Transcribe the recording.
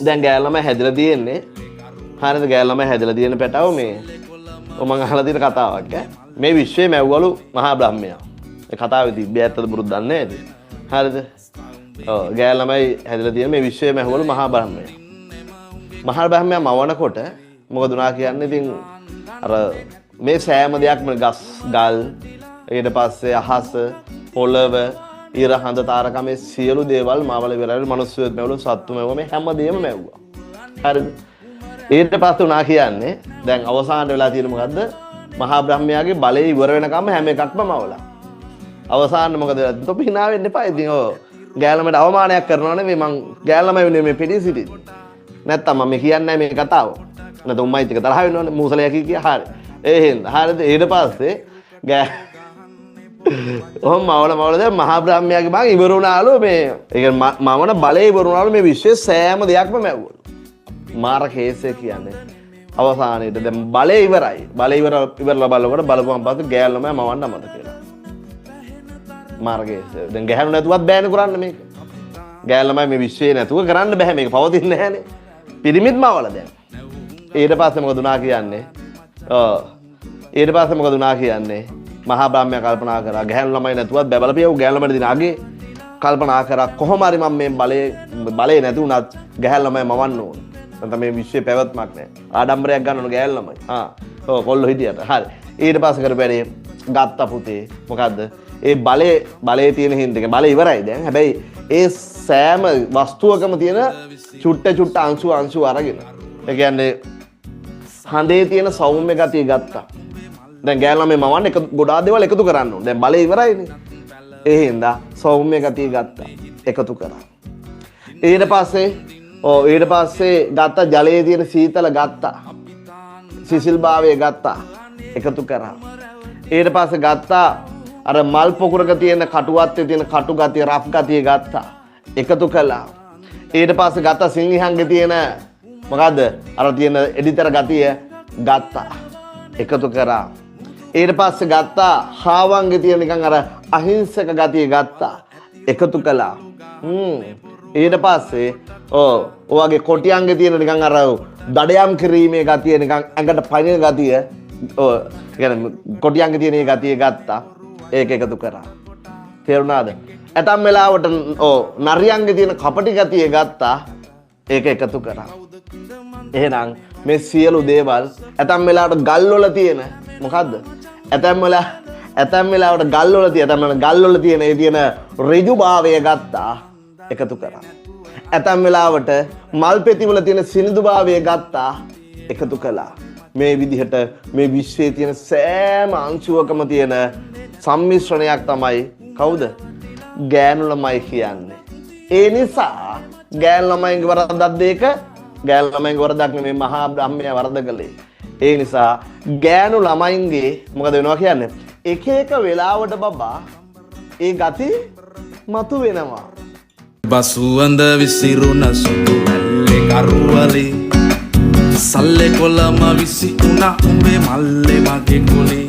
දැන් ගෑල් ළමයි හැදලා තියෙන්නේ හරියද ගෑල් ළමයි හැදලා තියෙන පැටව මේ මම අහලා තියෙන කතාවක් මේ විශ්වයේ මැව්වලු මහා බ්‍රහ්මයා ඒ කතාවේ තිබ්බේ ඇත්තද බුරුත් දන්නේ නැද්ද හරිද ඔව් ගෑල් ළමයි හැදලා තියෙන මේ විශ්වයේ මැව්වලු මහා බ්‍රහ්මයා මවනකොට මොකද උනා කියන්නේ ඉතින් අර මේ සෑම දෙයක්ම ගස් ගල් ඊට පස්සේ අහස පොළව ඉර හඳ තාරකා මේ සියලු දේවල් මාවල ඉවරයි මිනිස්සුත් මැව්වලු සත්තු මැව්වා මේ හැමදේම මැව්වා හරිද ඊට පස්සේ උනා කියන්නේ දැන් අවසාන වෙලා තියෙන මොකද්ද මහා බ්‍රහ්මයාගේ බලය ඉවර වෙනකම් හැම එකක්ම මවලා අවසාන මොකද තොපි hina වෙන්න එපා ඉතින් ඔය ගෑල්ලමට අවමානයක් කරනවනේ මේ මං ගෑල්ලම වෙන්නේ මේ පිටි සිටින්නේ නැත්තම් මම කියන්නේ මේ කතාව නැත්නම් උම්මයි ටික තරහ වෙනවනේ මූසලයා කිය හරි ඒ හින්දා හරිද ඊට පස්සේ ඔහොම මවල දැන් මහා බ්‍රහ්මයාගේ බං ඉවර වුණාලු මේ ඒ කියන්නේ මමන බලේ ඉවර වුණාලු මේ විශ්වයේ සෑම දෙයක්ම මැව්වලු මාර කේසය කියන්නේ අවසානයේදී දැන් බලේ ඉවරයි බලේ ඉවරලා බලනකොට බලපුවම පස්සේ ගෑල්ලම මවන්න මත කියලා මාර කේසය දැන් ගැහණු නැතුවත් බෑනේ කරන්න මේක ගෑල්ලමයි මේ විශ්වයේ නැතුව කරන්න බෑ මේක පවතින්නේ නැහනේ පිරිමිත් මවල දැන් ඊට පස්සේ මොකද උනා කියන්නේ ඊට පස්සේ මොකද උනා කියන්නේ මහා බ්‍රහ්මයා කල්පනා කරා ගැහණු ළමයි නැතුවත් බබලපියව ගැහණු ළමයි දින අගේ කල්පනා කරා කොහොම හරි මම මේ බලේ නැති උනත් ගැහණු ළමයි මවන්න ඕන නැත්නම් මේ විශ්වයේ පැවැත්මක් නැහැ ආඩම්බරයක් ගන්න ඕන ගැහණු ළමයි ඔව් කොල්ලෝ හිටියට හරි ඊට පස්සේ කරපැරේ ගත්ත පුතේ මොකද්ද ඒ බලේ තියෙන හින්දක බලේ ඉවරයි දැන් හැබැයි ඒ සෑම වස්තුවකම තියෙන චුට්ට අංශු අරගෙන ඒ කියන්නේ හඳේ තියෙන සෞම්‍ය ගතිය ගත්තා දැන් ගෑල් ළමයි මවන්න එක ගොඩාක් දේවල් එකතු කරන්න ඕනේ දැන් බලේ ඉවරයිනේ ඒ හින්දා සෞම්‍ය ගතිය ගත්තා එකතු කරා ඊට පස්සේ ගත්ත ජලයේ තියෙන සීතල ගත්තා සිසිල්භාවය ගත්තා එකතු කරා ඊට පස්සේ ගත්තා අර මල් පොකුරක තියෙන කටුවත්තේ තියෙන කටු ගතිය රෆ් ගතිය ගත්තා එකතු කළා ඊට පස්සේ ගත්තා සිංහයන්ගේ තියෙන මොකද්ද අර තියෙන එඩිතර ගතිය ගත්තා එකතු කරා ඊට පස්සේ ගත්තා හාවන්ගේ තියෙන නිකන් අර අහිංසක ගතිය ගත්තා එකතු කළා ඊට පස්සේ ඔයගේ කොටියන්ගේ තියෙන නිකන් අර දඩයම් කිරීමේ ගතිය නිකන් ඇඟට පනින ගතිය කියන්නේ කොටියන්ගේ තියෙන ඒ ගතිය ගත්තා ඒක එකතු කරා තේරුණාද ඇතම් වෙලාවට නරියන්ගේ තියෙන කපටි ගතිය ගත්තා ඒක එකතු කරා එහෙනම් මේ සියලු දේවල් ඇතම් වෙලාවට ගල් වල තියෙන මොකද්ද ඇතම් වෙලාවට ගල් වල තියෙන ඒ තියෙන ඍජු භාවය ගත්තා එකතු කරා ඇතම් වෙලාවට මල් පෙති වල තියෙන සිනිඳු භාවය ගත්තා එකතු කළා මේ විදිහට මේ විශ්වයේ තියෙන සෑම අංශුවකම තියෙන සම්මිශ්‍රණයක් තමයි කවුද ගෑනු ළමයි කියන්නේ ඒ නිසා ගෑනු ළමයින්ගේ වරදක් දෙක ගෑනු ළමයින්ගේ වරදක් නෙමෙයි මහා බ්‍රහ්මයා වරද කළේ ඒ නිසා ගෑනු ළමයින්ගේ මොකද වෙනවා කියන්නේ එක එක වෙලාවට බබා ඒ ගති මතු වෙනවා බසුවඳ විසිරුණ සුදු මල්ලේ කරුවලේ සල්ලේ කොළම විසි උනා උඹේ මල්ලේ මගේ කොලේ